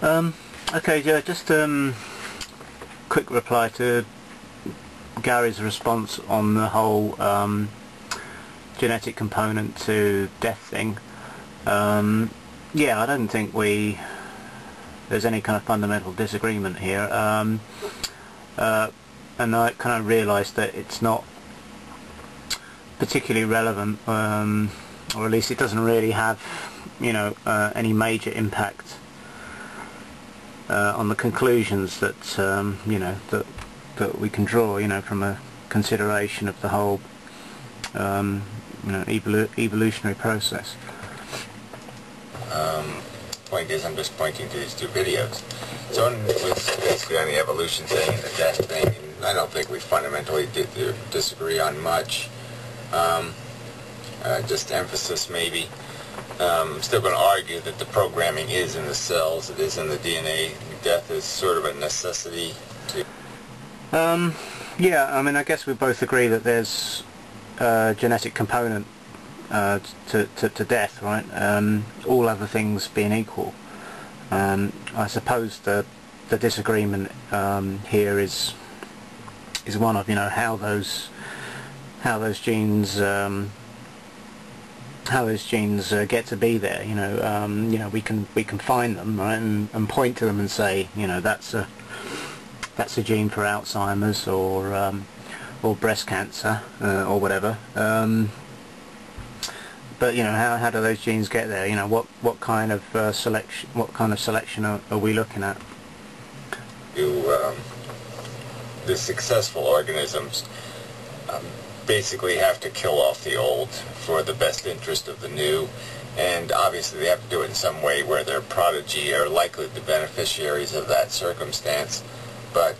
Okay, yeah, just quick reply to Gary's response on the whole genetic component to death thing. Yeah, I don't think there's any kind of fundamental disagreement here, and I kind of realised that it's not particularly relevant, or at least it doesn't really have, any major impact on the conclusions that that we can draw, from a consideration of the whole evolutionary process. Point is, I'm just pointing to these two videos. So one was basically on the evolution thing and the death thing, and I don't think we fundamentally disagree on much. Just emphasis maybe. I'm still going to argue that the programming is in the cells, it is in the DNA. Death is sort of a necessity to... Yeah, I mean, I guess we both agree that there's a genetic component to death, right? All other things being equal. I suppose the disagreement here is one of how those genes get to be there. We can find them, right, and point to them and say, that's a gene for Alzheimer's or breast cancer or whatever. But how do those genes get there? What kind of selection are we looking at? The successful organisms basically have to kill off the old for the best interest of the new, and obviously they have to do it in some way where their progeny are likely the beneficiaries of that circumstance. But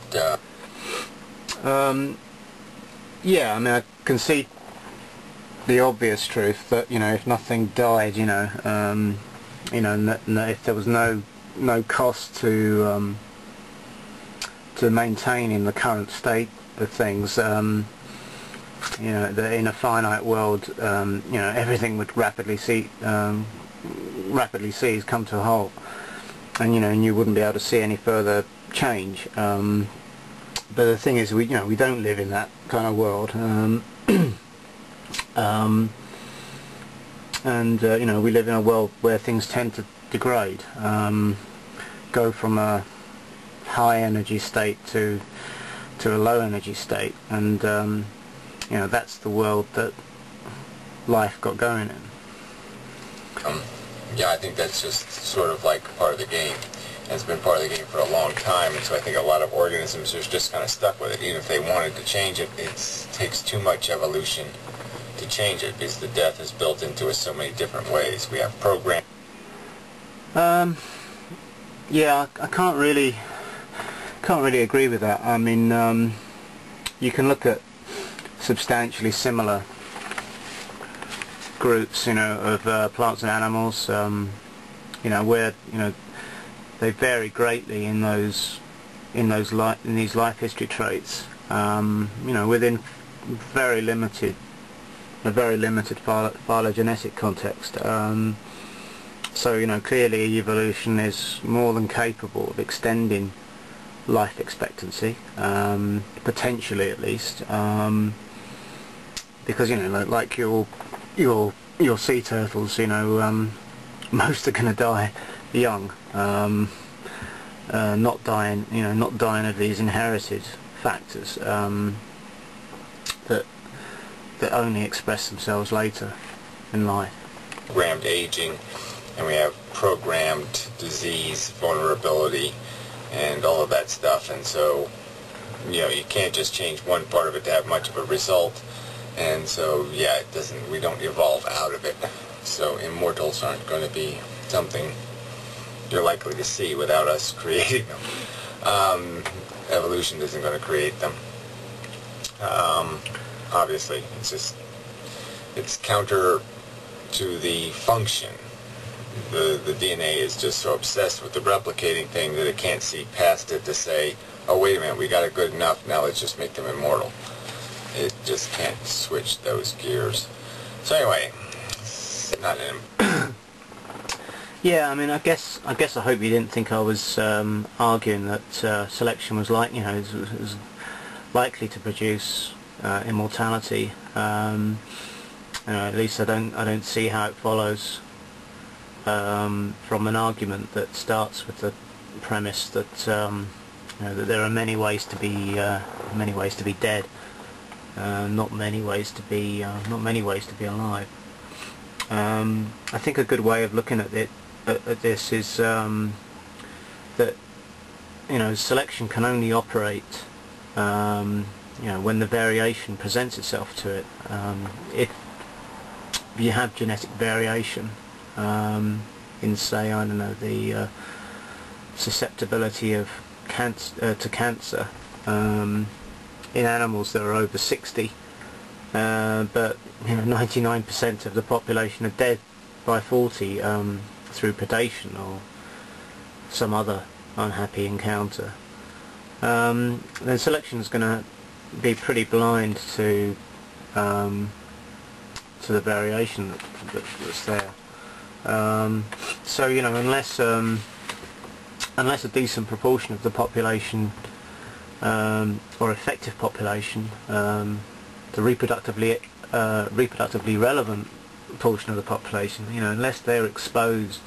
yeah, I mean, I can see the obvious truth that if nothing died, if there was no cost to maintaining the current state of things, that in a finite world, everything would rapidly cease, come to a halt, and you wouldn't be able to see any further change. But the thing is, we don't live in that kind of world. We live in a world where things tend to degrade, go from a high energy state to a low energy state, and that's the world that life got going in. Yeah, I think that's just sort of like part of the game. And it's been part of the game for a long time, and so I think a lot of organisms are just kind of stuck with it. Even if they wanted to change it, it takes too much evolution to change it, because the death is built into us so many different ways. We have programs. Yeah, I can't really agree with that. I mean, you can look at substantially similar groups, of plants and animals, where they vary greatly in these life history traits, within a very limited phylogenetic context. So clearly evolution is more than capable of extending life expectancy, potentially at least, because like your sea turtles, most are going to die young, not dying of these inherited factors that only express themselves later in life. Programmed aging, and we have programmed disease, vulnerability, and all of that stuff, and so you can't just change one part of it to have much of a result, and so yeah, we don't evolve out of it. So immortals aren't going to be something you're likely to see without us creating them. Evolution isn't going to create them. Obviously, it's counter to the function. The DNA is just so obsessed with the replicating thing that it can't see past it to say, oh wait a minute, we got it good enough, now let's just make them immortal. It just can't switch those gears. So anyway, it's not an Yeah, I mean, I hope you didn't think I was arguing that selection was like, is likely to produce immortality. At least I don't see how it follows from an argument that starts with the premise that that there are many ways to be dead, not many ways to be alive. I think a good way of looking at this is that selection can only operate when the variation presents itself to it. If you have genetic variation in, say, I don't know, the susceptibility of to cancer in animals that are over 60, but 99% of the population are dead by 40 through predation or some other unhappy encounter, then selection is going to be pretty blind to the variation that's there. So unless a decent proportion of the population, or effective population, the reproductively relevant portion of the population, unless they're exposed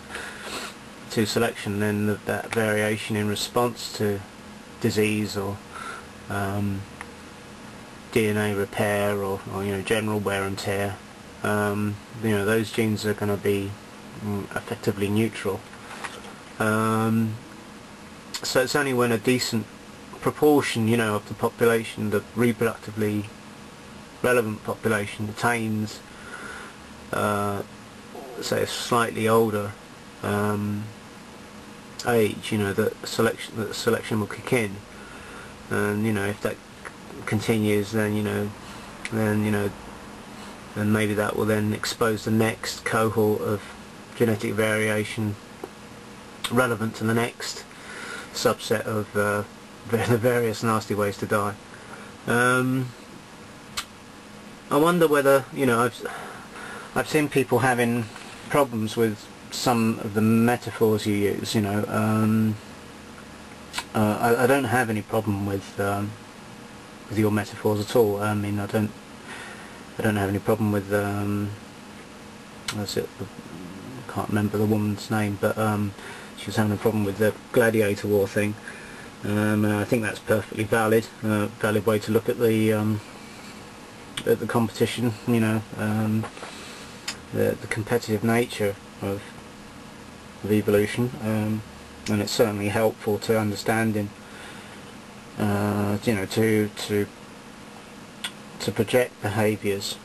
to selection, then that variation in response to disease or DNA repair or general wear and tear, those genes are going to be effectively neutral. So it's only when a decent proportion, of the population, the reproductively relevant population, attains, say, a slightly older age, that selection will kick in, and if that continues, then then maybe that will then expose the next cohort of genetic variation relevant to the next subset of the various nasty ways to die. I wonder whether, I've seen people having problems with some of the metaphors you use. I don't have any problem with your metaphors at all. I mean, I don't have any problem with what's it? I can't remember the woman's name, but she was having a problem with the gladiator war thing. And I think that's perfectly valid. Valid way to look at the competition. The competitive nature of evolution, and it's certainly helpful to understanding. To project behaviours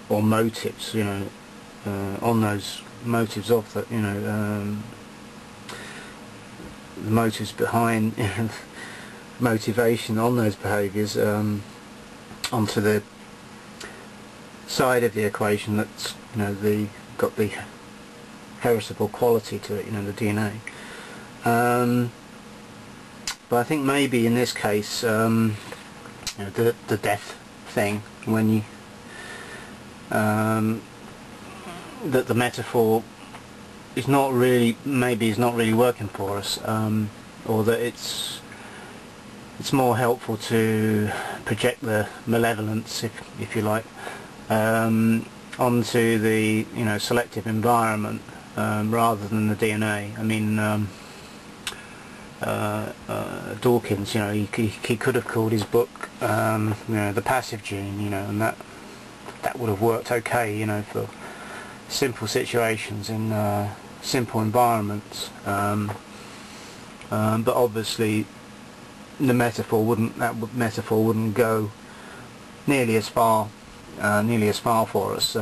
or motives, on those motives of the, the motives behind motivation on those behaviours, onto the side of the equation that's got the heritable quality to it, the DNA. But I think maybe in this case, the death thing, when you that the metaphor is not really working for us, or that it's more helpful to project the malevolence, if you like, onto the selective environment, rather than the DNA. I mean, Dawkins, he could have called his book, The Passive Gene, and that would have worked okay, for simple situations in simple environments. But obviously, the metaphor wouldn't go nearly as far for us.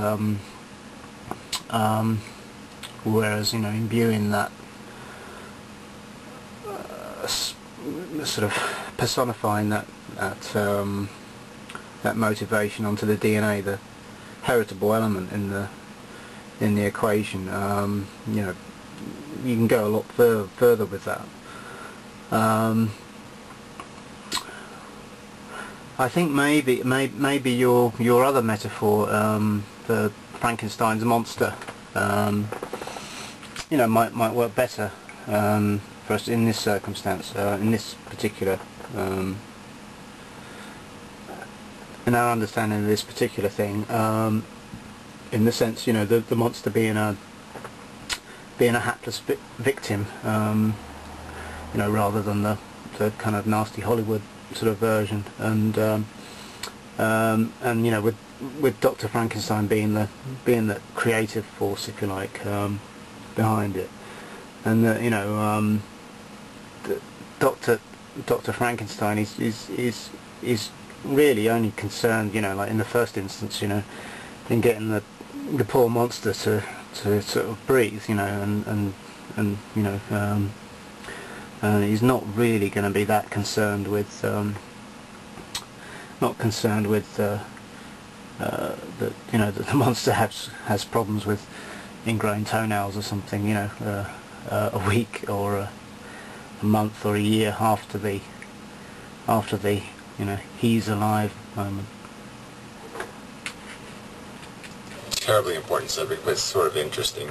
Whereas, imbuing that sort of personifying that motivation onto the DNA, the heritable element in the equation, you can go a lot further with that. I think maybe your other metaphor, the Frankenstein's monster, you know, might work better for us in this circumstance, in this particular, in our understanding of this particular thing, in the sense, you know, the monster being a hapless victim, you know, rather than the kind of nasty Hollywood sort of version, and you know, with Dr. Frankenstein being the creative force, if you like, behind it, and you know, Dr. Frankenstein is really only concerned, you know, like in the first instance, you know, in getting the poor monster to sort of breathe, you know, and you know, he's not really going to be that concerned with that, you know, that the monster has problems with ingrown toenails or something, you know, a week or a month or a year after the you know, he's alive moment. Terribly important subject, but it's sort of interesting.